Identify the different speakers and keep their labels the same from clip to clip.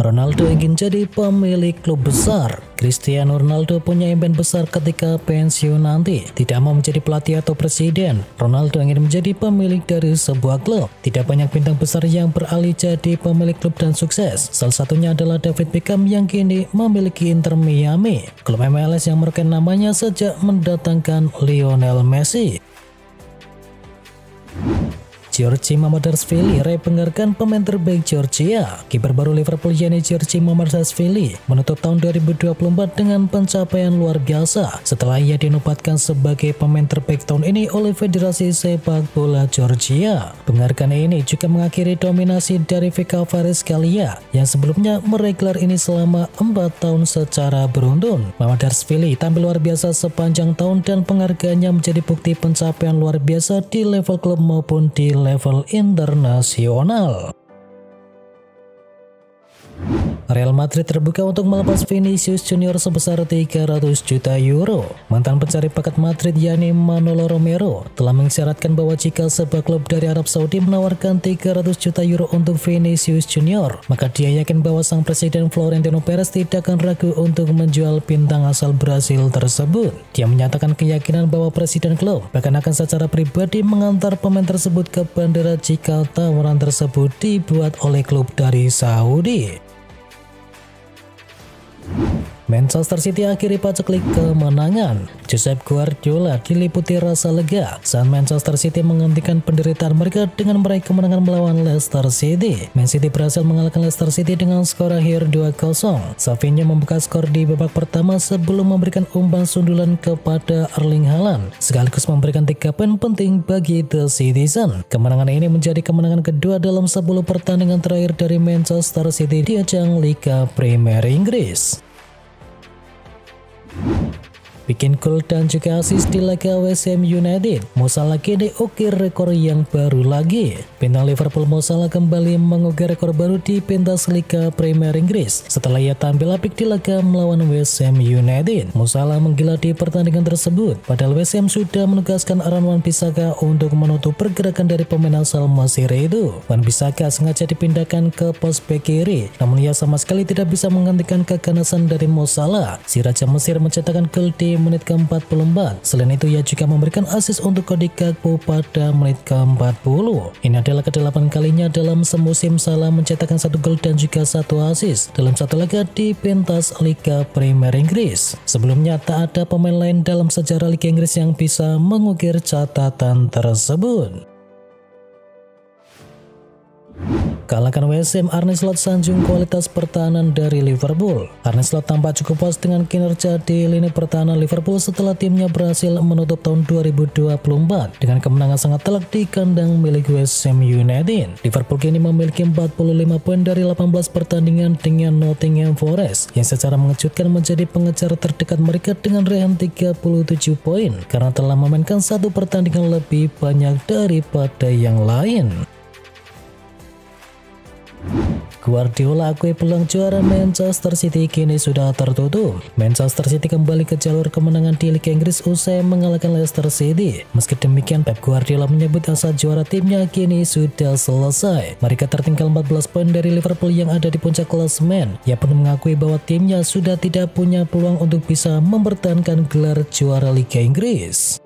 Speaker 1: Ronaldo ingin jadi pemilik klub besar. Cristiano Ronaldo punya impian besar ketika pensiun nanti. Tidak mau menjadi pelatih atau presiden, Ronaldo ingin menjadi pemilik dari sebuah klub. Tidak banyak bintang besar yang beralih jadi pemilik klub dan sukses. Salah satunya adalah David Beckham yang kini memiliki Inter Miami, klub MLS yang merekam namanya sejak mendatangkan Lionel Messi. Giorgi Mamardashvili penghargaan pemain terbaik Georgia. Kiper baru Liverpool yakni Giorgi Mamardashvili menutup tahun 2024 dengan pencapaian luar biasa setelah ia dinobatkan sebagai pemain terbaik tahun ini oleh Federasi Sepak Bola Georgia. Penghargaan ini juga mengakhiri dominasi dari Vika Kvaratskhelia yang sebelumnya meraih gelar ini selama 4 tahun secara beruntun. Mamardashvili tampil luar biasa sepanjang tahun dan penghargaannya menjadi bukti pencapaian luar biasa di level klub maupun di level internasional. Real Madrid terbuka untuk melepas Vinicius Junior sebesar 300 juta euro. Mantan pencari bakat Madrid yakni Manolo Romero telah mengisyaratkan bahwa jika sebuah klub dari Arab Saudi menawarkan 300 juta euro untuk Vinicius Junior, maka dia yakin bahwa sang presiden Florentino Perez tidak akan ragu untuk menjual bintang asal Brasil tersebut. Dia menyatakan keyakinan bahwa presiden klub bahkan akan secara pribadi mengantar pemain tersebut ke bandara jika tawaran tersebut dibuat oleh klub dari Saudi. Manchester City akhiri paceklik kemenangan. Josep Guardiola diliputi rasa lega saat Manchester City menghentikan penderitaan mereka dengan meraih kemenangan melawan Leicester City. Man City berhasil mengalahkan Leicester City dengan skor akhir 2-0. Savinho membuka skor di babak pertama sebelum memberikan umpan sundulan kepada Erling Haaland, sekaligus memberikan 3 poin penting bagi The Citizen. Kemenangan ini menjadi kemenangan kedua dalam 10 pertandingan terakhir dari Manchester City di ajang Liga Premier Inggris. Bikin gol dan juga assist di laga West Ham United, Mo Salah kini ukir rekor yang baru lagi. Bintang Liverpool Mo Salah kembali mengukir rekor baru di pentas Liga Premier Inggris setelah ia tampil apik di laga melawan West Ham United. Mo Salah menggila di pertandingan tersebut, padahal West Ham sudah menugaskan Aaron Wan-Bissaka untuk menutup pergerakan dari pemain asal Mesir itu. Wan-Bissaka sengaja dipindahkan ke pos bek kiri, namun ia sama sekali tidak bisa menghentikan keganasan dari Mo Salah. Si Raja Mesir mencetakkan gol di menit ke-44. Selain itu ia juga memberikan assist untuk Cody Gakpo pada menit ke-40. Ini adalah ke-8 kalinya dalam semusim Salah mencetakkan 1 gol dan juga 1 assist dalam satu laga di pentas Liga Premier Inggris. Sebelumnya tak ada pemain lain dalam sejarah Liga Inggris yang bisa mengukir catatan tersebut. Kalahkan West Ham, Arne Slot sanjung kualitas pertahanan dari Liverpool. Arne Slot tampak cukup puas dengan kinerja di lini pertahanan Liverpool setelah timnya berhasil menutup tahun 2024 dengan kemenangan sangat telak di kandang milik West Ham United. Liverpool kini memiliki 45 poin dari 18 pertandingan dengan Nottingham Forest yang secara mengejutkan menjadi pengejar terdekat mereka dengan raihan 37 poin karena telah memainkan 1 pertandingan lebih banyak daripada yang lain. Guardiola akui peluang juara Manchester City kini sudah tertutup. Manchester City kembali ke jalur kemenangan di Liga Inggris usai mengalahkan Leicester City. Meski demikian, Pep Guardiola menyebut asa juara timnya kini sudah selesai. Mereka tertinggal 14 poin dari Liverpool yang ada di puncak klasemen. Ia pun mengakui bahwa timnya sudah tidak punya peluang untuk bisa mempertahankan gelar juara Liga Inggris.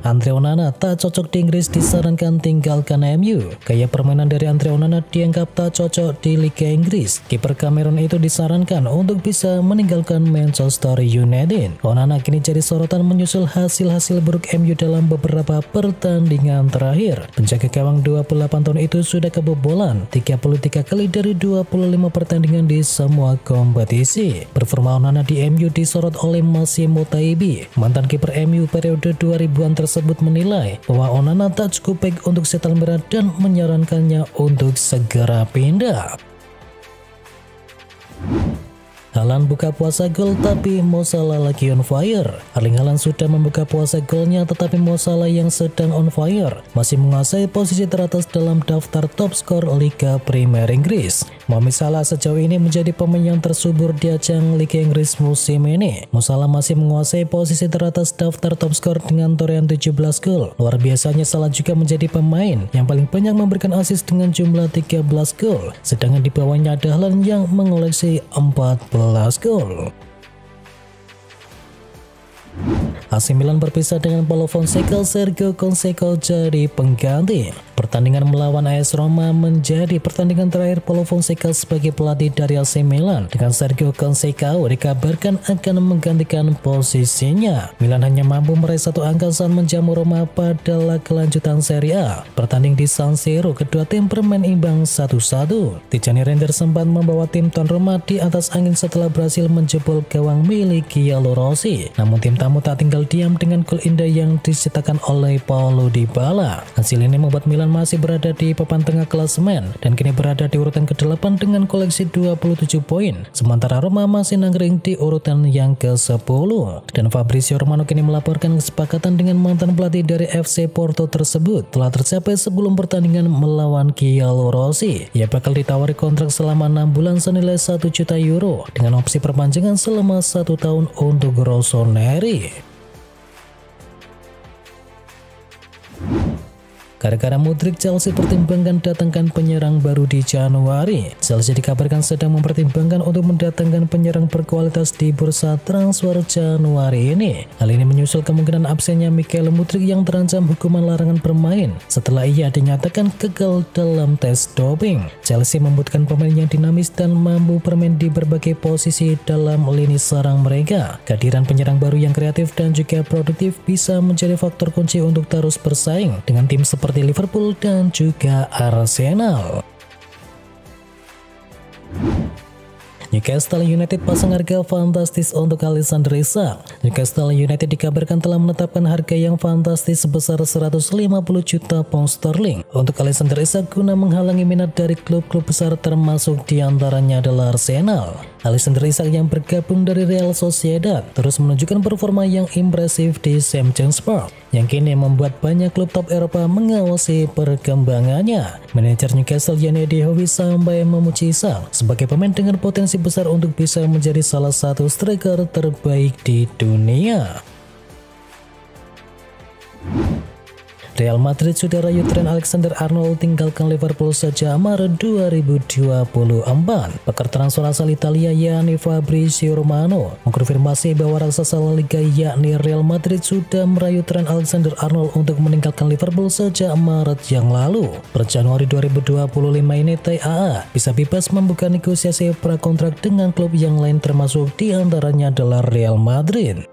Speaker 1: Andre Onana tak cocok di Inggris, disarankan tinggalkan MU. Gaya permainan dari Andre Onana dianggap tak cocok di Liga Inggris. Kiper Cameroon itu disarankan untuk bisa meninggalkan Manchester United. Onana kini jadi sorotan menyusul hasil-hasil buruk MU dalam beberapa pertandingan terakhir. Penjaga gawang 28 tahun itu sudah kebobolan 33 kali dari 25 pertandingan di semua kompetisi. Performa Onana di MU disorot oleh Massimo Taibi, mantan kiper MU periode 2000-an tersebut menilai bahwa Onana tak cukup baik untuk setel merah dan menyarankannya untuk segera pindah. Haaland buka puasa gol tapi Mo Salah lagi on fire. Erling Haaland sudah membuka puasa golnya tetapi Mo Salah yang sedang on fire masih menguasai posisi teratas dalam daftar top skor Liga Premier Inggris. Mohamed Salah sejauh ini menjadi pemain yang tersubur di ajang Liga Inggris musim ini. Mo Salah masih menguasai posisi teratas daftar top skor dengan torehan 17 gol. Luar biasanya Salah juga menjadi pemain yang paling banyak memberikan assist dengan jumlah 13 gol. Sedangkan di bawahnya ada Haaland yang mengoleksi 14 gol. AC Milan berpisah dengan Paulo Fonseca, Sergio Conceição jadi pengganti. Pertandingan melawan AS Roma menjadi pertandingan terakhir Paulo Fonseca sebagai pelatih dari AC Milan, dengan Sergio Conceição dikabarkan akan menggantikan posisinya. Milan hanya mampu meraih 1 angka saat menjamu Roma pada laga kelanjutan Serie A. Bertanding di San Siro, kedua tim bermain imbang 1-1. Tijani Reinders sempat membawa tim tuan Roma di atas angin setelah berhasil menjebol gawang milik Gianluigi Rossi. Namun tim tamu tak tinggal diam dengan gol indah yang diciptakan oleh Paulo Dybala. Hasil ini membuat Milan masih berada di papan tengah klasemen dan kini berada di urutan ke-8 dengan koleksi 27 poin. Sementara Roma masih nangkring di urutan yang ke-10. Dan Fabrizio Romano kini melaporkan kesepakatan dengan mantan pelatih dari FC Porto tersebut telah tercapai sebelum pertandingan melawan Gianluigi Rossi. Ia bakal ditawari kontrak selama 6 bulan senilai 1 juta euro dengan opsi perpanjangan selama 1 tahun untuk Rossoneri. Gara-gara Mudryk, Chelsea pertimbangkan datangkan penyerang baru di Januari. Chelsea dikabarkan sedang mempertimbangkan untuk mendatangkan penyerang berkualitas di bursa transfer Januari ini. Hal ini menyusul kemungkinan absennya Mikael Mudryk yang terancam hukuman larangan bermain setelah ia dinyatakan gagal dalam tes doping. Chelsea membutuhkan pemain yang dinamis dan mampu bermain di berbagai posisi dalam lini serang mereka. Kehadiran penyerang baru yang kreatif dan juga produktif bisa menjadi faktor kunci untuk terus bersaing dengan tim seperti Liverpool dan juga Arsenal. Newcastle United pasang harga fantastis untuk Alexander Isak. Newcastle United dikabarkan telah menetapkan harga yang fantastis sebesar 150 juta pound sterling untuk Alexander Isak guna menghalangi minat dari klub-klub besar termasuk diantaranya adalah Arsenal. Alexander Isak yang bergabung dari Real Sociedad terus menunjukkan performa yang impresif di St. James Park yang kini membuat banyak klub top Eropa mengawasi perkembangannya. Manajer Newcastle Yanni Dehovi sampai memuji Isak sebagai pemain dengan potensi besar untuk bisa menjadi salah satu striker terbaik di dunia. Real Madrid sudah rayu Trent Alexander-Arnold tinggalkan Liverpool sejak Maret 2024. Pakar transfer asal Italia yakni Fabrizio Romano mengkonfirmasi bahwa raksasa La Liga yakni Real Madrid sudah merayu Trent Alexander-Arnold untuk meninggalkan Liverpool sejak Maret yang lalu. Per Januari 2025 ini TAA bisa bebas membuka negosiasi prakontrak dengan klub yang lain termasuk diantaranya adalah Real Madrid.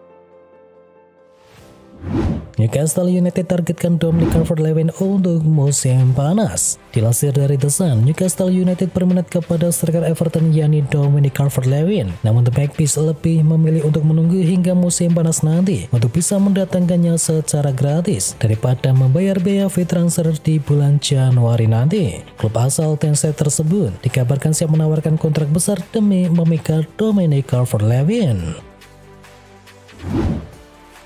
Speaker 1: Newcastle United targetkan Dominic Calvert-Lewin untuk musim panas. Dilansir dari The Sun, Newcastle United berminat kepada striker Everton yakni Dominic Calvert-Lewin. Namun The Magpies lebih memilih untuk menunggu hingga musim panas nanti untuk bisa mendatangkannya secara gratis daripada membayar biaya fee transfer di bulan Januari nanti. Klub asal Tencent tersebut dikabarkan siap menawarkan kontrak besar demi memikat Dominic Calvert-Lewin.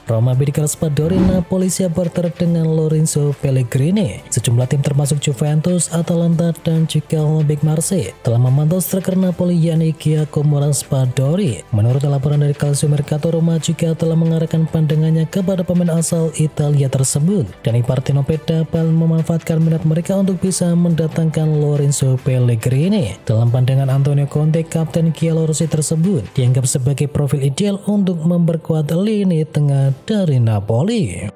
Speaker 1: Roma bidik Raspadori, Napoli siap bertarung dengan Lorenzo Pellegrini. Sejumlah tim termasuk Juventus, Atalanta, dan juga Olympique Marseille telah memantau striker Napoli yakni Giacomo Raspadori. Menurut laporan dari Calcio Mercato, Roma juga telah mengarahkan pandangannya kepada pemain asal Italia tersebut. Dan Partenope dapat memanfaatkan minat mereka untuk bisa mendatangkan Lorenzo Pellegrini. Dalam pandangan Antonio Conte, kapten Giallorossi tersebut dianggap sebagai profil ideal untuk memperkuat lini tengah dari Napoli.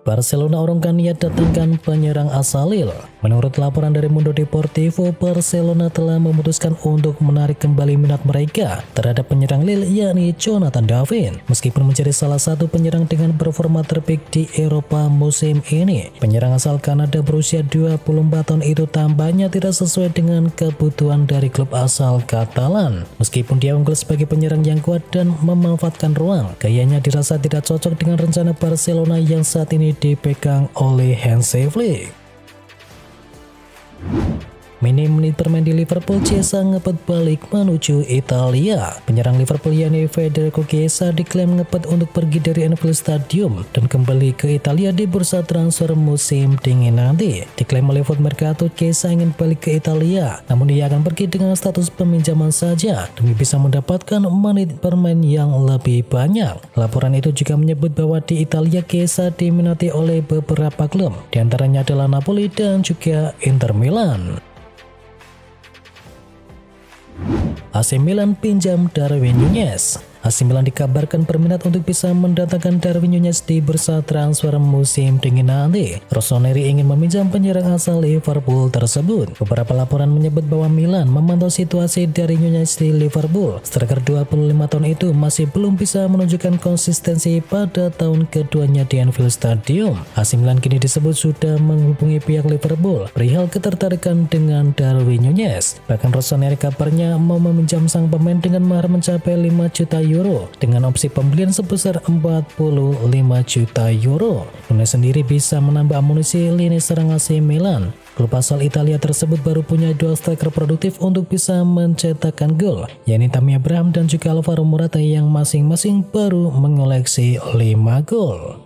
Speaker 1: Barcelona urungkan niat datangkan penyerang asal Lille. Menurut laporan dari Mundo Deportivo, Barcelona telah memutuskan untuk menarik kembali minat mereka terhadap penyerang Lille yakni Jonathan David. Meskipun menjadi salah satu penyerang dengan performa terbaik di Eropa musim ini, penyerang asal Kanada berusia 24 tahun itu tampaknya tidak sesuai dengan kebutuhan dari klub asal Katalan. Meskipun dia unggul sebagai penyerang yang kuat dan memanfaatkan ruang, gayanya dirasa tidak cocok dengan rencana Barcelona yang saat ini dipegang oleh Hansi Flick. Minim menit bermain di Liverpool, Chiesa ngepet balik menuju Italia. Penyerang Liverpool yakni Federico Chiesa diklaim ngepet untuk pergi dari Anfield Stadium dan kembali ke Italia di bursa transfer musim dingin nanti. Diklaim oleh Foot Mercato, Chiesa ingin balik ke Italia, namun ia akan pergi dengan status peminjaman saja demi bisa mendapatkan menit bermain yang lebih banyak. Laporan itu juga menyebut bahwa di Italia Chiesa diminati oleh beberapa klub, diantaranya adalah Napoli dan juga Inter Milan. AC Milan pinjam Darwin Núñez. AC Milan dikabarkan berminat untuk bisa mendatangkan Darwin Núñez di bursa transfer musim dingin nanti. Rossoneri ingin meminjam penyerang asal Liverpool tersebut. Beberapa laporan menyebut bahwa Milan memantau situasi dari Núñez di Liverpool. Striker 25 tahun itu masih belum bisa menunjukkan konsistensi pada tahun keduanya di Anfield Stadium. AC Milan kini disebut sudah menghubungi pihak Liverpool perihal ketertarikan dengan Darwin Núñez. Bahkan Rossoneri kabarnya mau meminjam sang pemain dengan mahar mencapai 5 juta euro dengan opsi pembelian sebesar 45 juta euro. Núñez sendiri bisa menambah amunisi lini serang AC Milan. Klub asal Italia tersebut baru punya dua striker produktif untuk bisa mencetakkan gol, yakni Tammy Abraham dan juga Alvaro Morata yang masing-masing baru mengoleksi 5 gol.